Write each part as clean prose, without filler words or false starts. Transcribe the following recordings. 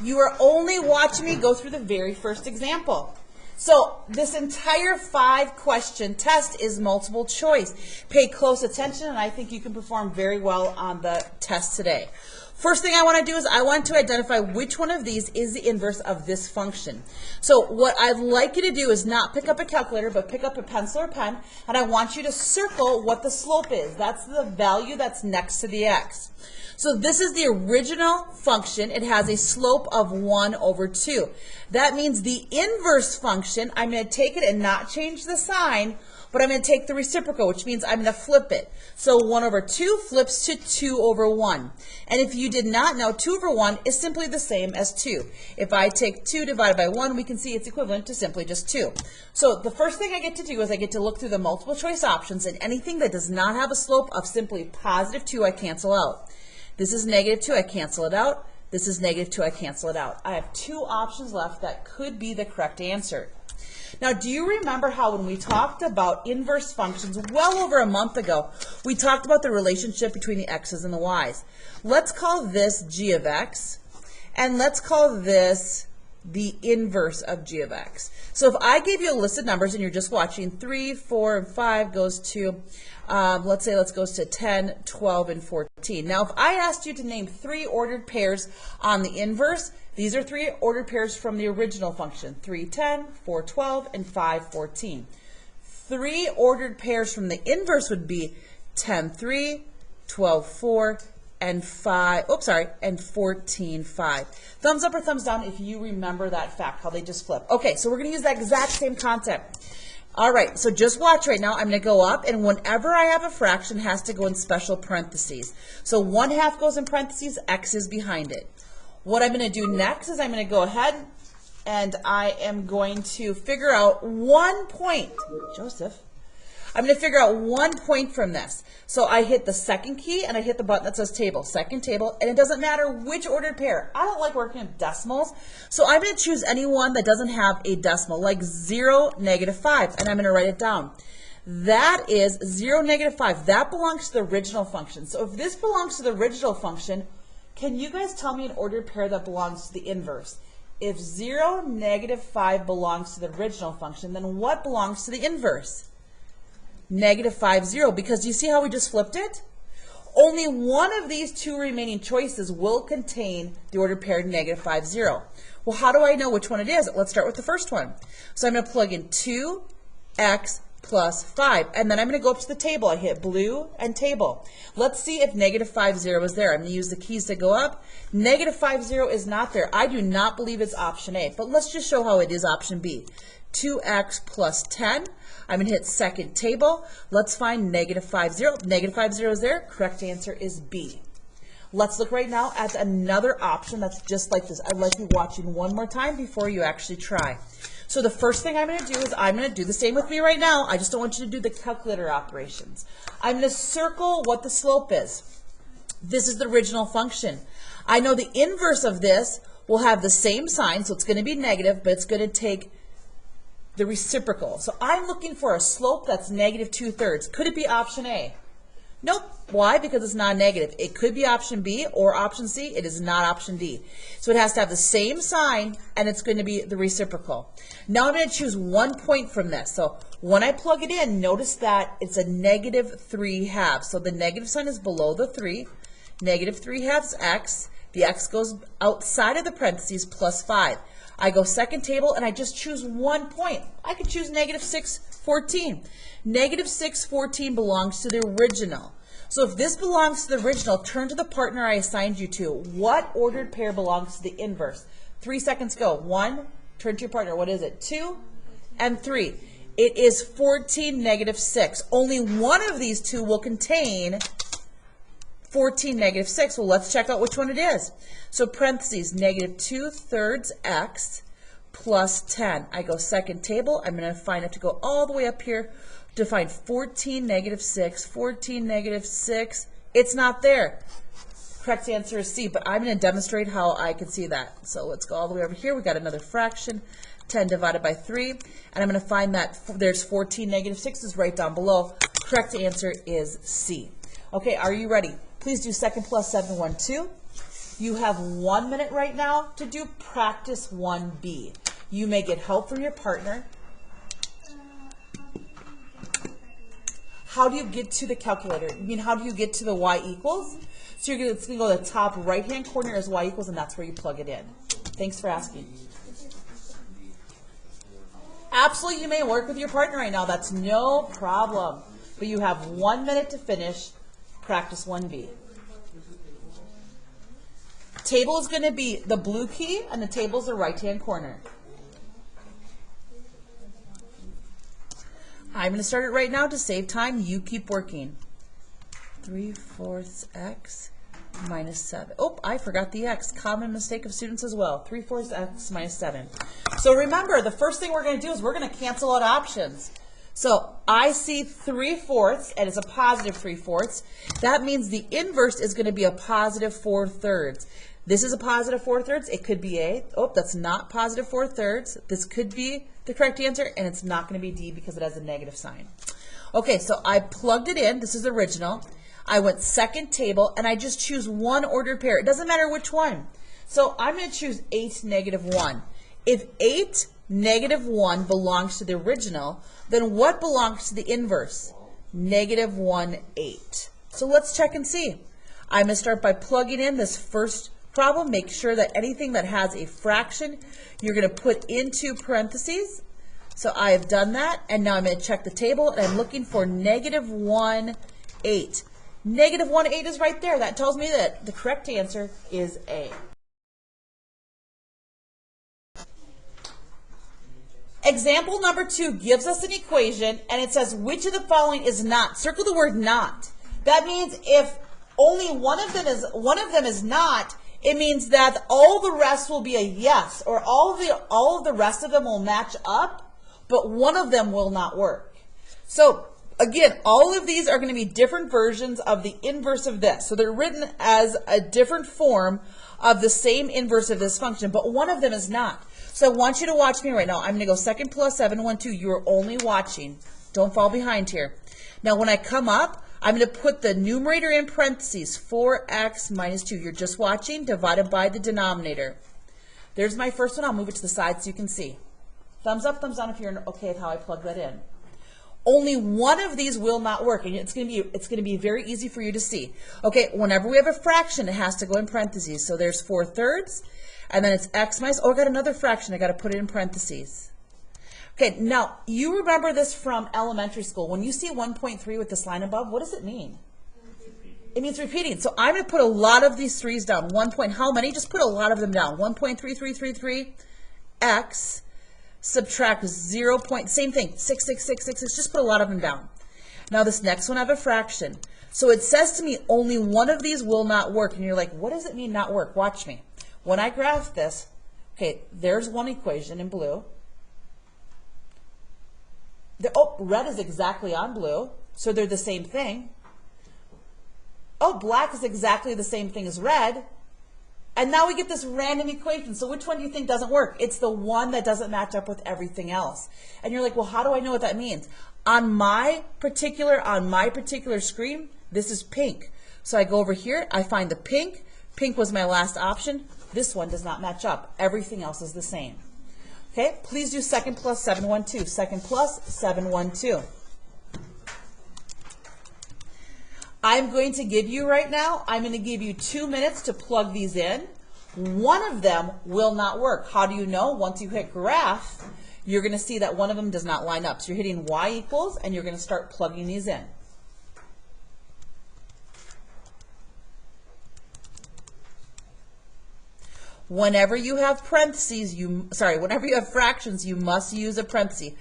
You are only watching me go through the very first example. So this entire 5-question test is multiple choice. Pay close attention, and I think you can perform very well on the test today. First thing I want to do is I want to identify which one of these is the inverse of this function. So what I'd like you to do is not pick up a calculator, but pick up a pencil or pen, and I want you to circle what the slope is. That's the value that's next to the x. So this is the original function. It has a slope of 1 over 2. That means the inverse function, I'm going to take it and not change the sign, but I'm going to take the reciprocal, which means I'm going to flip it. So 1 over 2 flips to 2 over 1. And if you did not know, 2 over 1 is simply the same as 2. If I take 2 divided by 1, we can see it's equivalent to simply just 2. So the first thing I get to do is I get to look through the multiple choice options, and anything that does not have a slope of simply positive 2, I cancel out. This is negative 2, I cancel it out. This is negative 2, I cancel it out. I have 2 options left that could be the correct answer. Now, do you remember how when we talked about inverse functions well over a month ago, we talked about the relationship between the x's and the y's? Let's call this g of x, and let's call this the inverse of g of x. So if I gave you a list of numbers and you're just watching 3, 4, and 5 goes to, let's goes to 10, 12, and 14. Now if I asked you to name 3 ordered pairs on the inverse, these are 3 ordered pairs from the original function, 3, 10, 4, 12, and 5, 14. 3 ordered pairs from the inverse would be 10, 3, 12, 4, and 14, 5. Thumbs up or thumbs down if you remember that fact, how they just flip. Okay, so we're going to use that exact same concept. All right, so just watch right now. I'm going to go up, and whenever I have a fraction, it has to go in special parentheses. So 1/2 goes in parentheses, x is behind it. What I'm going to do next is I'm going to go ahead and I am going to figure out 1 point. Joseph. I'm going to figure out 1 point from this. So I hit the second key and I hit the button that says table, second table, and it doesn't matter which ordered pair. I don't like working with decimals, so I'm going to choose any one that doesn't have a decimal, like 0, -5, and I'm going to write it down. That is 0, -5. That belongs to the original function. So if this belongs to the original function, can you guys tell me an ordered pair that belongs to the inverse? If 0, -5 belongs to the original function, then what belongs to the inverse? -5, 0, because you see how we just flipped it? Only one of these 2 remaining choices will contain the ordered pair -5, 0. Well, how do I know which one it is? Let's start with the first one. So I'm going to plug in 2x plus 5, and then I'm going to go up to the table. I hit blue and table. Let's see if -5, 0 is there. I'm going to use the keys to go up. -5, 0 is not there. I do not believe it's option A, but let's just show how it is option B. 2x plus 10. I'm going to hit second table. Let's find -5, 0. -5, 0 is there. Correct answer is B. Let's look right now at another option that's just like this. I'd like you watching one more time before you actually try. So the first thing I'm going to do is I'm going to do the same with me right now. I just don't want you to do the calculator operations. I'm going to circle what the slope is. This is the original function. I know the inverse of this will have the same sign, so it's going to be negative, but it's going to take the reciprocal. So I'm looking for a slope that's -2/3. Could it be option A? Nope. Why? Because it's not negative. It could be option B or option C. It is not option D. So it has to have the same sign, and it's going to be the reciprocal. Now I'm going to choose 1 point from this. So when I plug it in, notice that it's a -3/2. So the negative sign is below the 3. -3/2 x. The x goes outside of the parentheses plus 5. I go second table and I just choose 1 point. I could choose -6, 14. -6, 14 belongs to the original. So if this belongs to the original, turn to the partner I assigned you to. What ordered pair belongs to the inverse? 3 seconds go. 1, turn to your partner. What is it? 2 and 3. It is 14, -6. Only one of these 2 will contain 14, -6. Well, let's check out which one it is. So parentheses, -2/3 x plus 10. I go second table. I'm going to find it to go all the way up here to find 14, -6, 14, -6. It's not there. Correct answer is C, but I'm going to demonstrate how I can see that. So let's go all the way over here. We got another fraction, 10 divided by 3, and I'm going to find that there's 14, -6 is right down below. Correct answer is C. Okay, are you ready? Please do second plus 7, 1, 2. You have 1 minute right now to do practice 1B. You may get help from your partner. How do you get to the calculator? I mean, how do you get to the y equals? So it's going to go to the top right-hand corner as y equals, and that's where you plug it in. Thanks for asking. Absolutely, you may work with your partner right now. That's no problem. But you have 1 minute to finish practice 1B. Table is going to be the blue key, and the table is the right-hand corner. I'm going to start it right now to save time. You keep working. 3/4 x minus 7. Oh, I forgot the x. Common mistake of students as well. 3/4 x minus 7. So remember, the first thing we're going to do is we're going to cancel out options. So I see 3/4, and it's a positive 3/4. That means the inverse is going to be a positive 4/3. This is a positive 4/3. It could be A. Oh, that's not positive 4/3. This could be the correct answer, and it's not going to be D because it has a negative sign. Okay, so I plugged it in. This is original. I went second table, and I just choose one ordered pair. It doesn't matter which one. So I'm going to choose 8, -1. If 8, -1 belongs to the original, then what belongs to the inverse? -1, 8. So let's check and see. I'm going to start by plugging in this first problem. Make sure that anything that has a fraction, you're going to put into parentheses. So I have done that, and now I'm going to check the table, and I'm looking for -1, 8. -1, 8 is right there. That tells me that the correct answer is A. Example number 2 gives us an equation, and it says which of the following is not. Circle the word not. That means if only one of them is not, it means that all the rest will be a yes, or all of the rest of them will match up, but one of them will not work. So again, all of these are going to be different versions of the inverse of this. So they're written as a different form of the same inverse of this function, but one of them is not. So I want you to watch me right now. I'm going to go 2 + 7, 1, 2. You're only watching. Don't fall behind here. Now when I come up, I'm going to put the numerator in parentheses, 4x minus 2. You're just watching, divided by the denominator. There's my first one. I'll move it to the side so you can see. Thumbs up, thumbs down if you're okay with how I plug that in. Only one of these will not work, and it's going to be very easy for you to see. Okay, whenever we have a fraction, it has to go in parentheses. So there's 4/3, and then it's x minus, oh, I got another fraction. I got to put it in parentheses. Okay, now you remember this from elementary school. When you see 1.3 with this line above, what does it mean? It means repeating. So I'm going to put a lot of these 3's down. 1 point, how many? Just put a lot of them down. 1.3333 x. Subtract 0. Same thing, 6. Just put a lot of them down. Now this next one I have a fraction. So it says to me only one of these will not work. And you're like, what does it mean not work? Watch me. When I graph this, okay, there's one equation in blue. Red is exactly on blue, so they're the same thing. Oh, black is exactly the same thing as red. And now we get this random equation. So which one do you think doesn't work? It's the one that doesn't match up with everything else. And you're like, well, how do I know what that means? On my particular screen, this is pink. So I go over here, I find the pink. Pink was my last option. This one does not match up. Everything else is the same. Okay, please do 2 + 7, 1, 2. 2 + 7, 1, 2. I'm going to give you right now, I'm going to give you 2 minutes to plug these in. One of them will not work. How do you know? Once you hit graph, you're going to see that one of them does not line up. So you're hitting y equals, and you're going to start plugging these in. Whenever you have parentheses, whenever you have fractions, you must use a parenthesis.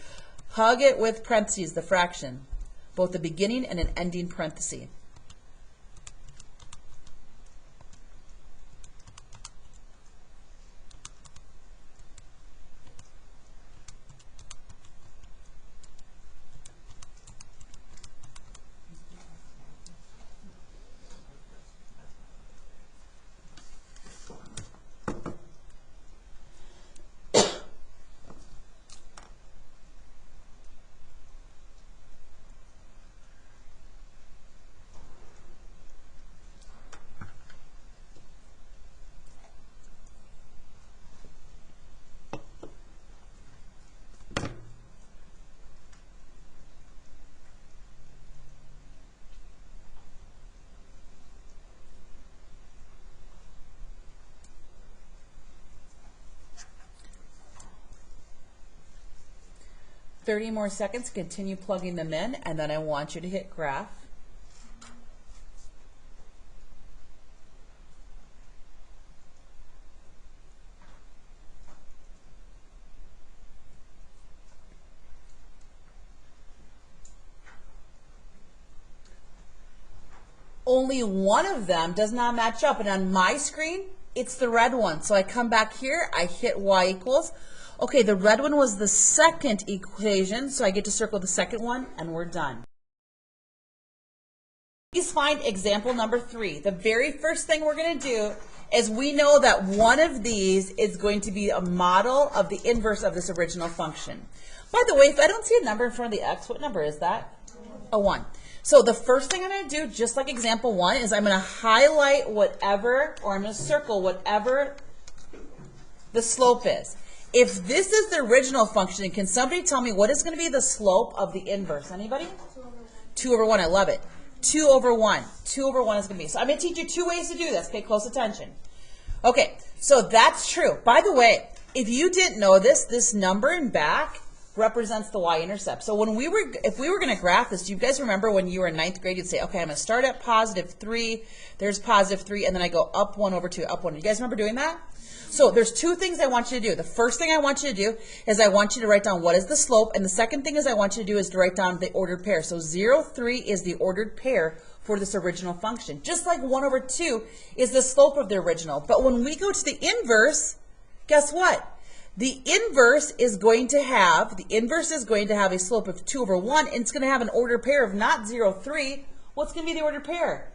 Hug it with parentheses, the fraction, both the beginning and an ending parenthesis. 30 more seconds, continue plugging them in, and then I want you to hit graph. Only one of them does not match up, and on my screen, it's the red one. So I come back here, I hit y equals. Okay, the red one was the second equation, so I get to circle the second one, and we're done. Please find example number 3. The very first thing we're going to do is we know that one of these is going to be a model of the inverse of this original function. By the way, if I don't see a number in front of the x, what number is that? A 1. So the first thing I'm going to do, just like example 1, is I'm going to highlight whatever, or I'm going to circle whatever the slope is. If this is the original function, can somebody tell me what is going to be the slope of the inverse? Anybody? 2 over 1. I love it. 2 over 1. 2 over 1 is going to be. So I'm going to teach you 2 ways to do this. Pay close attention. Okay, so that's true. By the way, if you didn't know this, this number in back represents the y-intercept. So when if we were going to graph this, do you guys remember when you were in 9th grade, you'd say, okay, I'm going to start at positive 3, there's positive 3, and then I go up 1 over 2, up 1. You guys remember doing that? So there's 2 things I want you to do. The first thing I want you to do is I want you to write down what is the slope, and the second thing is I want you to do is to write down the ordered pair. So 0, 3 is the ordered pair for this original function. Just like 1 over 2 is the slope of the original. But when we go to the inverse, guess what? The inverse is going to have a slope of 2 over 1, and it's going to have an ordered pair of not 0, 3. What's going to be the ordered pair?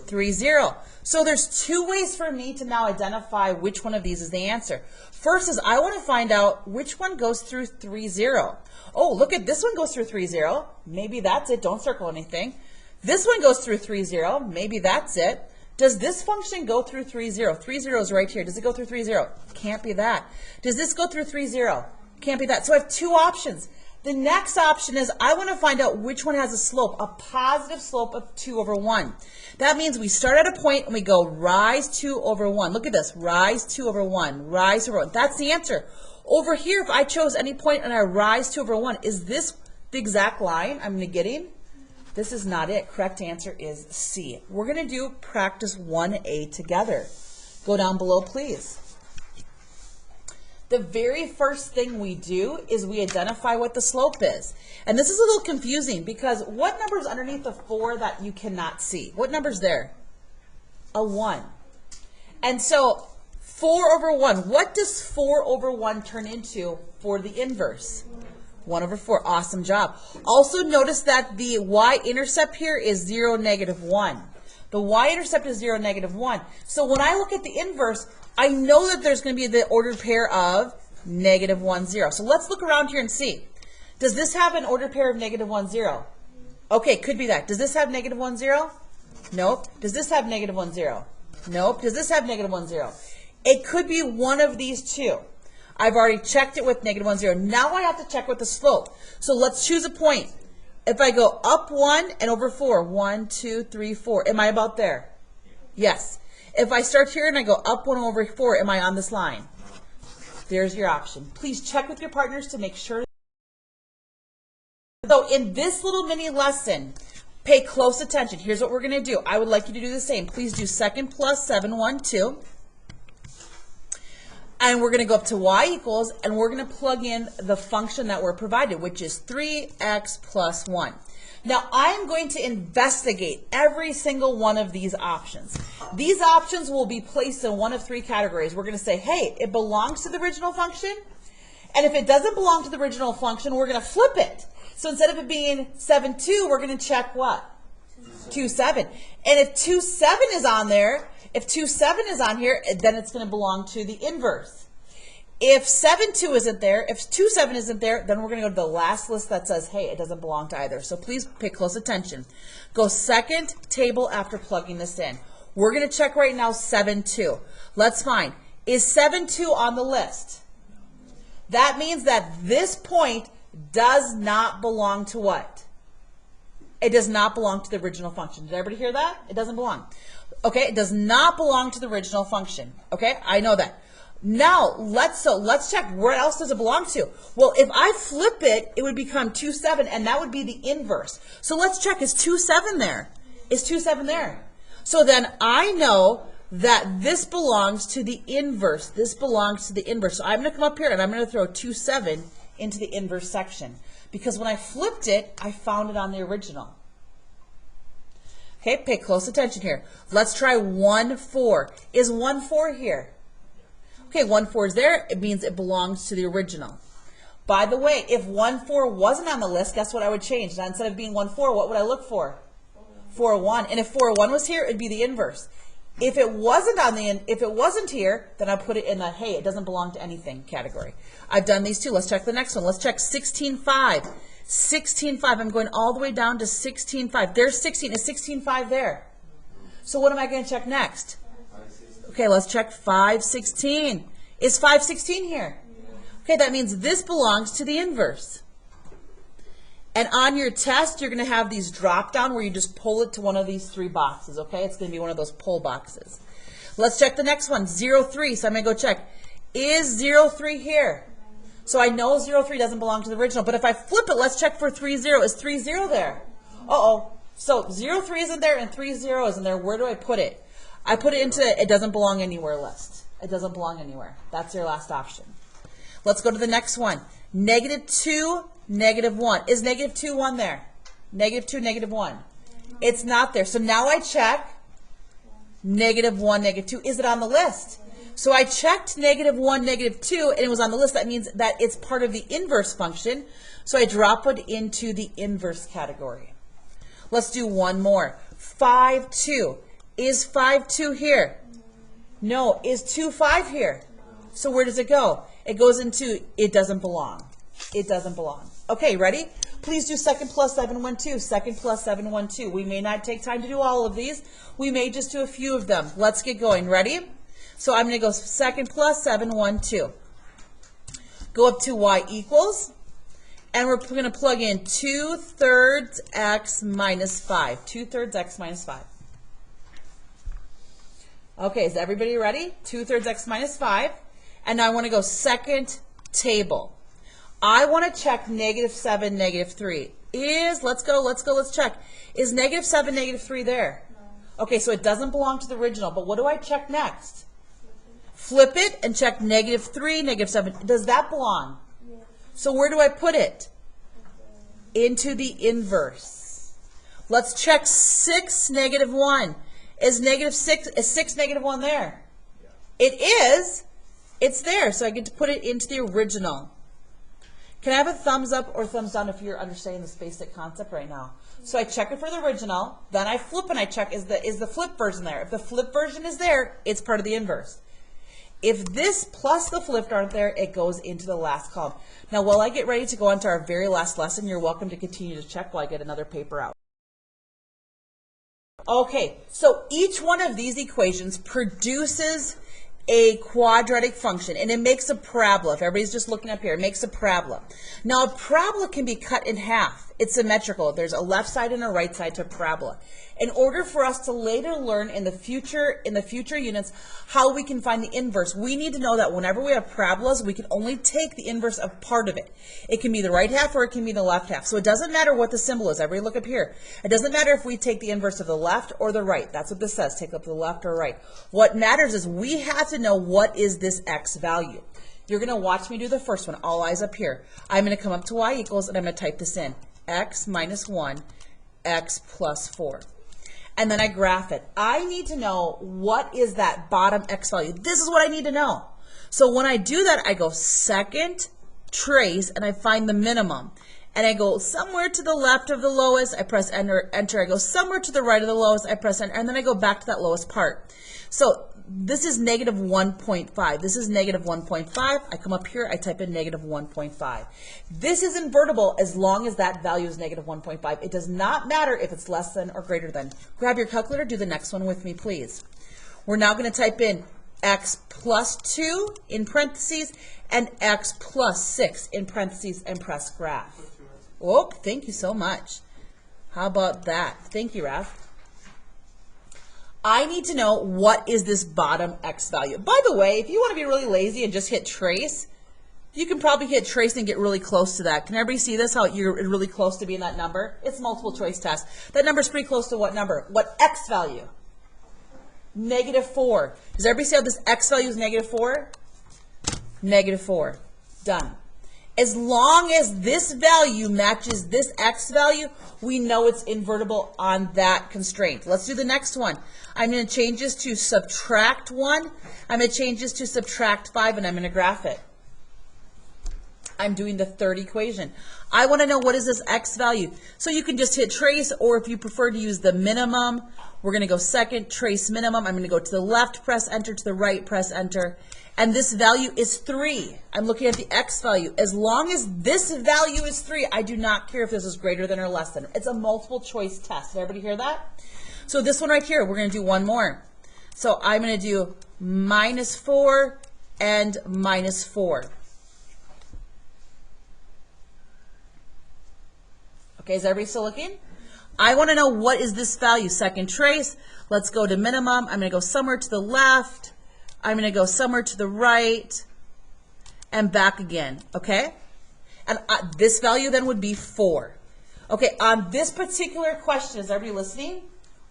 3, 0. So there's 2 ways for me to now identify which one of these is the answer. First is I want to find out which one goes through 3, 0. Oh, look at this one goes through 3, 0. Maybe that's it. Don't circle anything. This one goes through 3, 0. Maybe that's it. Does this function go through 3, 0? 3, 0 is right here. Does it go through 3, 0? Can't be that. Does this go through 3, 0? Can't be that. So I have 2 options. The next option is I want to find out which one has a slope, a positive slope of 2 over 1. That means we start at a point and we go rise 2 over 1. Look at this. Rise 2 over 1. Rise over 1. That's the answer. Over here, if I chose any point and I rise 2 over 1, is this the exact line I'm getting? This is not it. Correct answer is C. We're going to do practice 1A together. Go down below, please. The very first thing we do is we identify what the slope is. And this is a little confusing because what number is underneath the 4 that you cannot see? What number's there? A 1. And so 4 over 1, what does 4 over 1 turn into for the inverse? 1 over 4. Awesome job. Also notice that the y-intercept here is 0, negative 1. The y-intercept is 0, negative 1. So when I look at the inverse, I know that there's going to be the ordered pair of negative 1, 0. So let's look around here and see. Does this have an ordered pair of negative 1, 0? Okay, could be that. Does this have negative 1, 0? Nope. Does this have negative 1, 0? Nope. Does this have negative 1, 0? It could be one of these 2. I've already checked it with negative 1, 0. Now I have to check with the slope. So let's choose a point. If I go up 1 and over 4, 1, 2, 3, 4, am I about there? Yes. If I start here and I go up 1 over 4, am I on this line? There's your option. Please check with your partners to make sure. So in this little mini lesson, pay close attention. Here's what we're going to do. I would like you to do the same. Please do second plus 7, 1, 2. And we're going to go up to y equals, and we're going to plug in the function that we're provided, which is 3x plus 1. Now, I'm going to investigate every single one of these options. These options will be placed in one of 3 categories. We're going to say, hey, it belongs to the original function. And if it doesn't belong to the original function, we're going to flip it. So instead of it being 7, 2, we're going to check what? 2, 7. And if 2, 7 is on there, if 2, 7 is on here, then it's going to belong to the inverse. If 7, 2 isn't there, if 2, 7 isn't there, then we're going to go to the last list that says, hey, it doesn't belong to either. So please pay close attention. Go second table after plugging this in. We're going to check right now 7, 2. Let's find, is 7, 2 on the list? That means that this point does not belong to what? It does not belong to the original function. Did everybody hear that? It doesn't belong. Okay, it does not belong to the original function. Okay, I know that. Now, let's check, where else does it belong to? Well, if I flip it, it would become 2, 7, and that would be the inverse. So let's check, is 2, 7 there? Is 2, 7 there? So then I know that this belongs to the inverse. This belongs to the inverse. So I'm going to come up here and I'm going to throw 2, 7 into the inverse section. Because when I flipped it, I found it on the original. Okay, pay close attention here. Let's try 1, 4. Is 1, 4 here? Okay, 1, 4 is there. It means it belongs to the original. By the way, if 1, 4 wasn't on the list, guess what I would change? Now, instead of being 1, 4, what would I look for? 4, 1. And if 4, 1 was here, it'd be the inverse. If it wasn't here, then I put it in the, hey, it doesn't belong to anything category. I've done these two. Let's check the next one. Let's check 16, 5. 16, 5. I'm going all the way down to 16, 5. There's 16. Is 16, 5 there? So what am I going to check next? Okay, let's check 5, 16. Is 5, 16 here? Okay, that means this belongs to the inverse. And on your test, you're going to have these drop down where you just pull it to one of these 3 boxes, okay? It's going to be one of those pull boxes. Let's check the next one, 0, 3. So I'm going to go check, is 0, 3 here? So I know 0, 3 doesn't belong to the original, but if I flip it, let's check for 3, 0. Is 3, 0 there? Uh-oh. So 0, 3 isn't there and 3, 0 isn't there. Where do I put it? I put it into it doesn't belong anywhere list. It doesn't belong anywhere. That's your last option. Let's go to the next one. -2, -1. Is -2, 1 there? -2, -1. It's not there. So now I check -1, -2. Is it on the list? So I checked -1, -2, and it was on the list. That means that it's part of the inverse function. So I drop it into the inverse category. Let's do one more. 5, 2. Is 5, 2 here? No. Is 2, 5 here? So where does it go? It goes into it doesn't belong. It doesn't belong. Okay, ready? Please do second plus 7, 1, 2. Second plus 7, 1, 2. We may not take time to do all of these. We may just do a few of them. Let's get going. Ready? So I'm going to go second plus 7, 1, 2. Go up to y equals, and we're going to plug in 2/3 x minus 5. 2/3 x minus 5. Okay, is everybody ready? 2/3 x minus 5. And now I want to go second table. I want to check -7, -3. Let's check. Is -7, -3 there? No. Okay, so it doesn't belong to the original, but what do I check next? Flip it and check -3, -7. Does that belong? Yes. So where do I put it? Into the inverse. Let's check 6, -1. Is -6 -1 there? Yeah. It is. It's there, so I get to put it into the original. Can I have a thumbs up or thumbs down if you're understanding this basic concept right now? So I check it for the original, then I flip and I check, is the flip version there? If the flip version is there, it's part of the inverse. If this plus the flipped aren't there, it goes into the last column. Now, while I get ready to go on to our very last lesson, you're welcome to continue to check while I get another paper out. Okay, so each one of these equations produces a quadratic function, and it makes a parabola. If everybody's just looking up here, it makes a parabola. Now, a parabola can be cut in half. It's symmetrical. There's a left side and a right side to a parabola. In order for us to later learn in the future units how we can find the inverse, we need to know that whenever we have parabolas, we can only take the inverse of part of it. It can be the right half or it can be the left half. So it doesn't matter what the symbol is. Everybody look up here. It doesn't matter if we take the inverse of the left or the right. That's what this says. Take up the left or right. What matters is we have to know what is this x value. You're going to watch me do the first one. All eyes up here. I'm going to come up to y equals, and I'm going to type this in. X minus 1, x plus 4. And then I graph it. I need to know what is that bottom x value. This is what I need to know. So when I do that, I go second, trace, and I find the minimum. And I go somewhere to the left of the lowest, I press enter. I go somewhere to the right of the lowest, I press enter, and then I go back to that lowest part. So this is -1.5. This is -1.5. I come up here, I type in -1.5. This is invertible as long as that value is -1.5. It does not matter if it's less than or greater than. Grab your calculator, do the next one with me, please. We're now going to type in x plus 2 in parentheses and x plus 6 in parentheses and press graph. Oh, thank you so much. How about that? Thank you, Raph. I need to know what is this bottom x value. By the way, if you want to be really lazy and just hit trace, you can probably hit trace and get really close to that. Can everybody see this, how you're really close to being that number? It's multiple choice test. That number's pretty close to what number? What x value? -4. Does everybody see how this x value is -4? -4. Done. As long as this value matches this x value, we know it's invertible on that constraint. Let's do the next one. I'm going to change this to subtract 1. I'm going to change this to subtract 5, and I'm going to graph it. I'm doing the third equation. I want to know what is this x value. So you can just hit trace, or if you prefer to use the minimum, we're going to go second, trace minimum. I'm going to go to the left, press enter, to the right, press enter. And this value is 3. I'm looking at the x value. As long as this value is 3, I do not care if this is greater than or less than. It's a multiple choice test. Did everybody hear that? So this one right here, we're going to do one more. So I'm going to do -4 and -4. Okay, is everybody still looking? I want to know what is this value. Second trace. Let's go to minimum. I'm going to go somewhere to the left. I'm going to go somewhere to the right and back again, okay? And this value then would be 4. Okay, on this particular question, is everybody listening?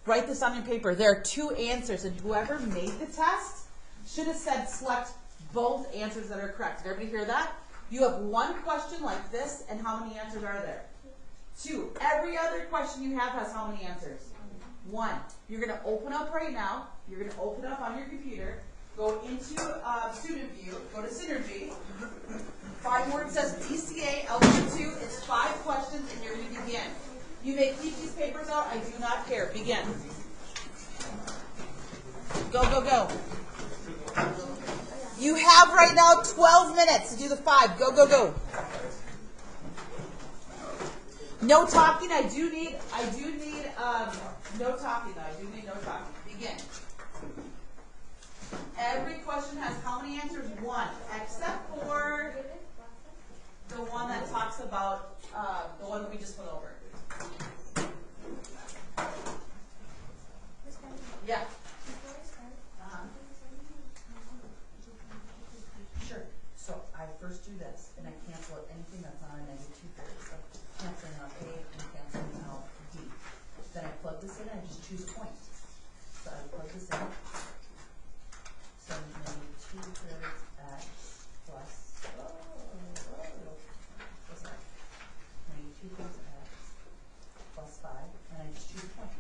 Write this on your paper. There are 2 answers, and whoever made the test should have said select both answers that are correct. Did everybody hear that? You have one question like this, and how many answers are there? 2. Every other question you have has how many answers? 1. You're going to open up right now. You're going to open up on your computer. Go into student view, go to Synergy, find where it says DCA Algebra 2, it's 5 questions, and you're going to begin. You may keep these papers out, I do not care. Begin. Go, go, go. You have right now 12 minutes to do the 5. Go, go, go. No talking, I do need no talking though, I do need no talking. Begin. Every question has how many answers? 1, except for the one that talks about the one that we just went over. Yeah. Sure. So I first do this, and I cancel out anything that's not a -2 period. So canceling out A and canceling out D. Then I plug this in and I just choose a point. So I plug this in. So -2 thirds x plus, what's that? -2 thirds x plus 5, and I just choose a point.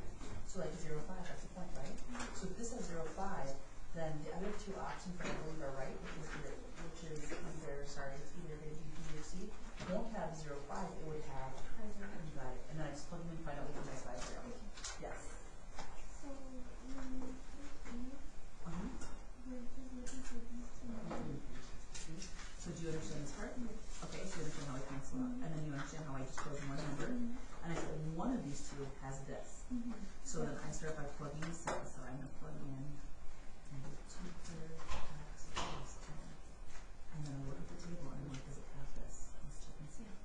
So like 0, 5, that's a point, right? So if this is 0, 5, then the other 2 options that I believe are right, which is either, sorry, it's either going to be B or C, won't have 0, 5, it would have, you got it. And then I just plug them in and find out which one is 5, 0. Yes. So do you understand this part? Okay, so you understand how I cancel out. And then you understand how I just chose one number. And I said one of these 2 has this. So then I start by plugging this in. So I'm going to plug in -2 thirds x plus 10. And then I look at the table and I'm like, does it have this? Let's check and see. It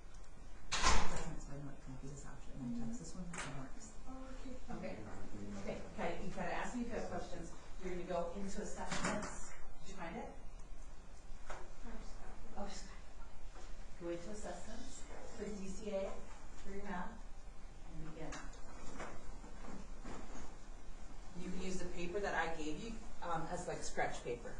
doesn't, so I know it can't be this option. And I text this one, this one works. Okay. Okay, you gotta ask me if you have questions. You're going to go into assessments. Did you find it? Oh, just go into assessments, click DCA for your math, and begin. You can use the paper that I gave you as like scratch paper.